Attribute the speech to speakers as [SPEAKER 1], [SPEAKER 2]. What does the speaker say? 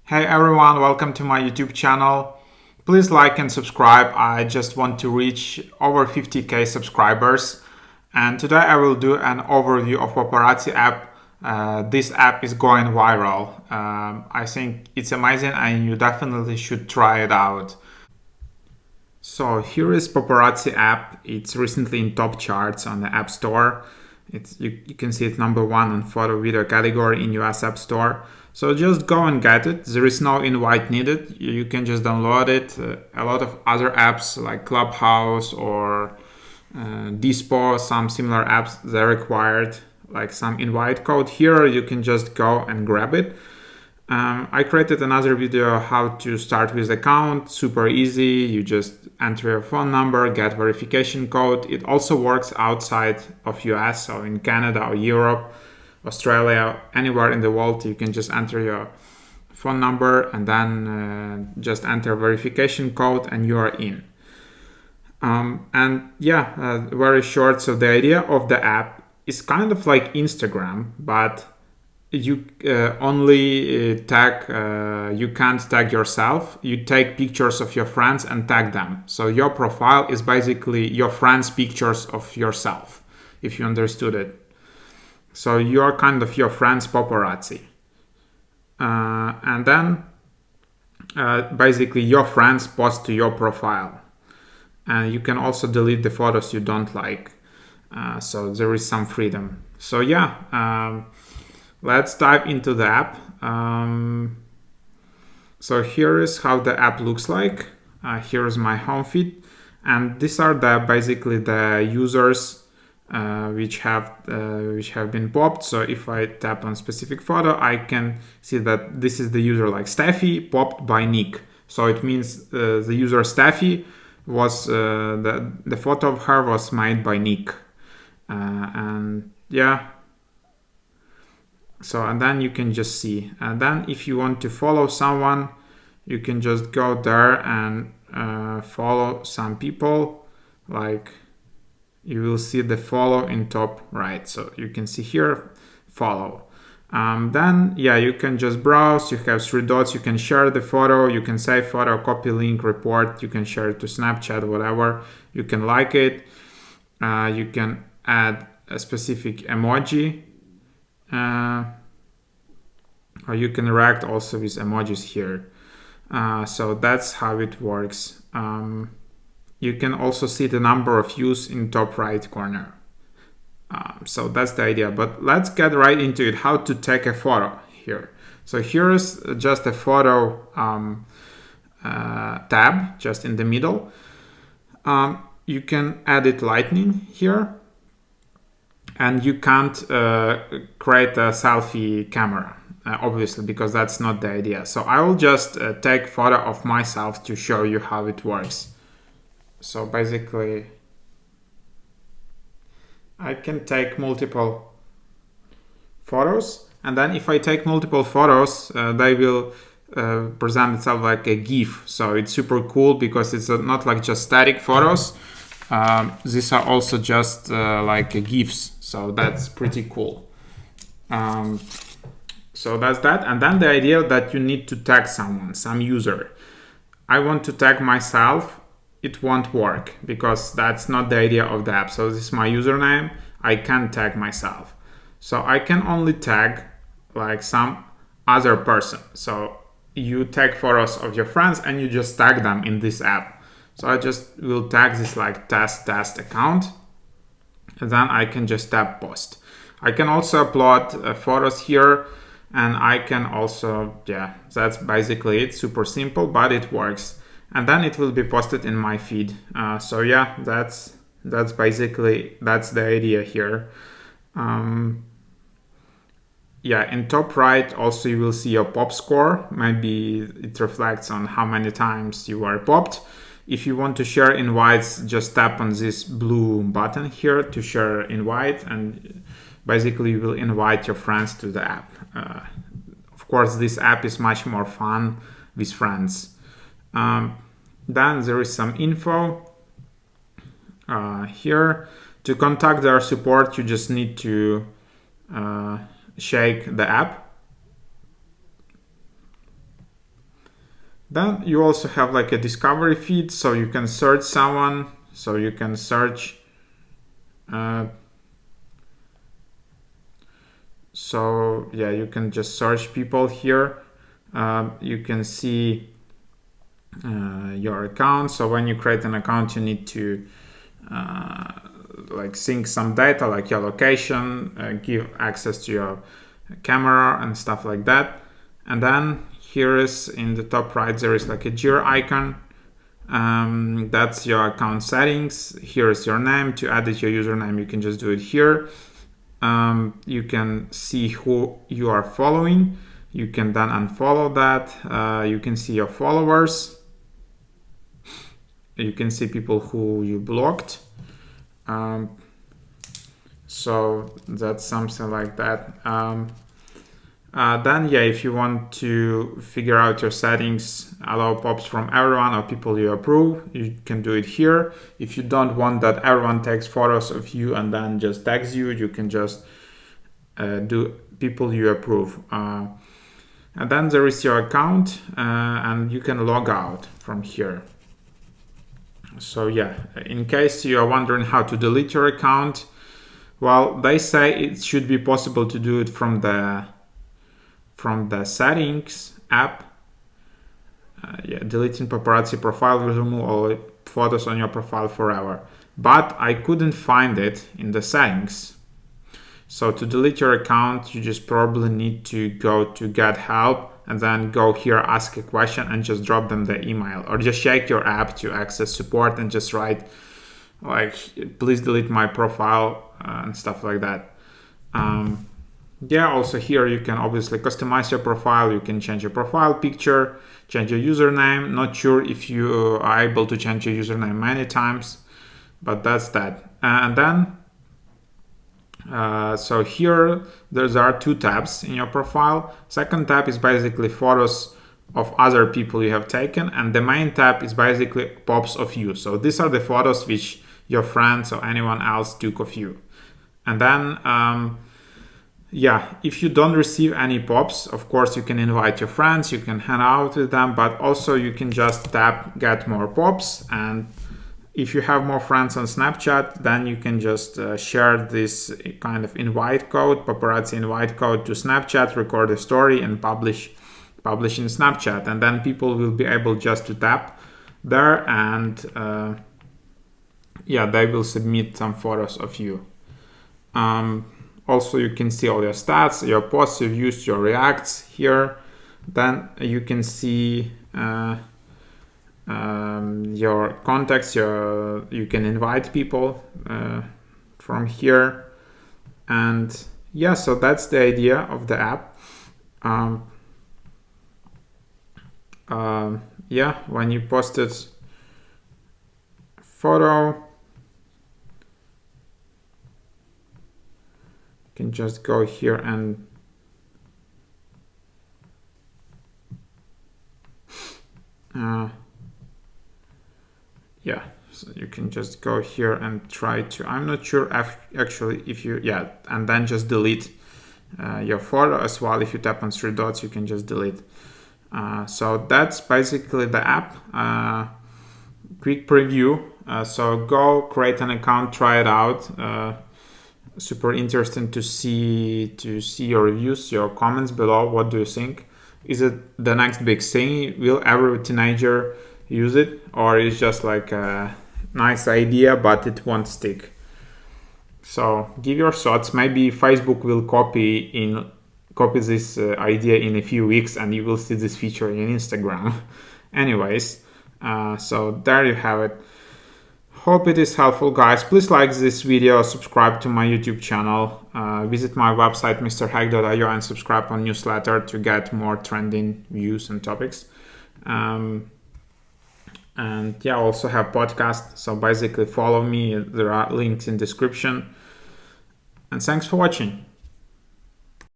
[SPEAKER 1] Hey everyone, welcome to my YouTube channel. Please like and subscribe. I just want to reach over 50k subscribers. And today I will do an overview of Poparazzi app. This app is going viral. I think it's amazing and you definitely should try it out. So here is Poparazzi app. It's recently in top charts on the App Store. You can see it's number one on photo video category in US App Store. So just go and get it. There is no invite needed. You can just download it. A lot of other apps like Clubhouse or Dispo, some similar apps, they're required like some invite code. Here you can just go and grab it. I created another video how to start with account, super easy. You just enter your phone number, get verification code. It also works outside of US, so in Canada or Europe, Australia, anywhere in the world, you can just enter your phone number and then just enter verification code and you are in. Very short. So the idea of the app is kind of like Instagram, but you only tag, you can't tag yourself. You take pictures of your friends and tag them. So your profile is basically your friends' pictures of yourself, if you understood it. So you're kind of your friend's paparazzi. And then basically your friends post to your profile. And you can also delete the photos you don't like. So there is some freedom. So let's dive into the app. So here is how the app looks like. Here is my home feed. And these are basically the users which have been popped. So if I tap on specific photo, I can see that this is the user like Steffi popped by Nick. So it means the user Steffi was the photo of her was made by Nick. So and then you can just see. And then if you want to follow someone, you can just go there and follow some people. Like you will see the follow in top right. So you can see here, follow. Then you can just browse. You have three dots. You can share the photo. You can save photo, copy link, report. You can share it to Snapchat, whatever. You can like it. You can add a specific emoji. Or you can react also with emojis here. So that's how it works. You can also see the number of views in top right corner. So that's the idea, but let's get right into it, how to take a photo here. So here is just a photo tab just in the middle. You can edit lightning here, and you can't create a selfie camera, obviously, because that's not the idea. So I will just take photo of myself to show you how it works. So basically, I can take multiple photos, and then if I take multiple photos, they will present itself like a GIF. So it's super cool because it's not like just static photos. These are also just like GIFs. So that's pretty cool. So that's that. And then the idea that you need to tag someone, some user. I want to tag myself. It won't work because that's not the idea of the app. So this is my username. I can't tag myself. So I can only tag like some other person. So you take photos of your friends and you just tag them in this app. So I just will tag this like test account. And then I can just tap post. I can also upload photos here. And I can also, that's basically it. Super simple, but it works. And then it will be posted in my feed. That's basically, that's the idea here. In top right, also you will see your pop score. Maybe it reflects on how many times you are popped. If you want to share invites, just tap on this blue button here to share invite, and basically you will invite your friends to the app. Of course, this app is much more fun with friends. Then there is some info here. To contact their support, you just need to shake the app. Then you also have like a discovery feed, so you can search someone. So you can search. So yeah, you can just search people here. You can see your account. So when you create an account, you need to like sync some data, like your location, give access to your camera and stuff like that. And then here is in the top right, there is like a gear icon. That's your account settings. Here is your name. To edit your username, you can just do it here. You can see who you are following. You can then unfollow that. You can see your followers. You can see people who you blocked. So that's something like that. Then yeah, if you want to figure out your settings, allow pops from everyone or people you approve, you can do it here. If you don't want that everyone takes photos of you and then just tags you, you can just do people you approve. And then there is your account, and you can log out from here. So yeah, in case you are wondering how to delete your account, well, they say it should be possible to do it from the settings app. Yeah, deleting paparazzi profile will remove all photos on your profile forever. But I couldn't find it in the settings. So to delete your account, you just probably need to go to get help and then go here, ask a question and just drop them the email, or just check your app to access support and just write like, please delete my profile and stuff like that. Yeah, also here you can obviously customize your profile. You can change your profile picture, change your username. Not sure if you are able to change your username many times, but that's that. And then so here there are two tabs in your profile. Second tab is basically photos of other people you have taken, and the main tab is basically pops of you. So these are the photos which your friends or anyone else took of you. And then yeah, if you don't receive any pops, of course you can invite your friends, you can hang out with them, but also you can just tap get more pops. And if you have more friends on Snapchat, then you can just share this kind of invite code, paparazzi invite code to Snapchat, record a story and publish in Snapchat. And then people will be able just to tap there and yeah, they will submit some photos of you. Also, you can see all your stats, your posts you've used, your reacts here. Then you can see your contacts, you can invite people from here. And yeah, so that's the idea of the app. Yeah, when you posted photo, you can just go here and yeah, so you can just go here and try to, I'm not sure actually if you, yeah, and then just delete your photo as well. If you tap on three dots, you can just delete. So that's basically the app. Quick preview. So go create an account, try it out. Super interesting to see your reviews, your comments below. What do you think? Is it the next big thing? Will every teenager use it, or is just like a nice idea but it won't stick? So give your thoughts. Maybe Facebook will copy this idea in a few weeks and you will see this feature in Instagram. Anyways, so there you have it. Hope it is helpful, guys. Please like this video, subscribe to my YouTube channel, visit my website mrhack.io and subscribe on newsletter to get more trending views and topics. And yeah, I also have podcasts, so basically follow me. There are links in description. And thanks for watching.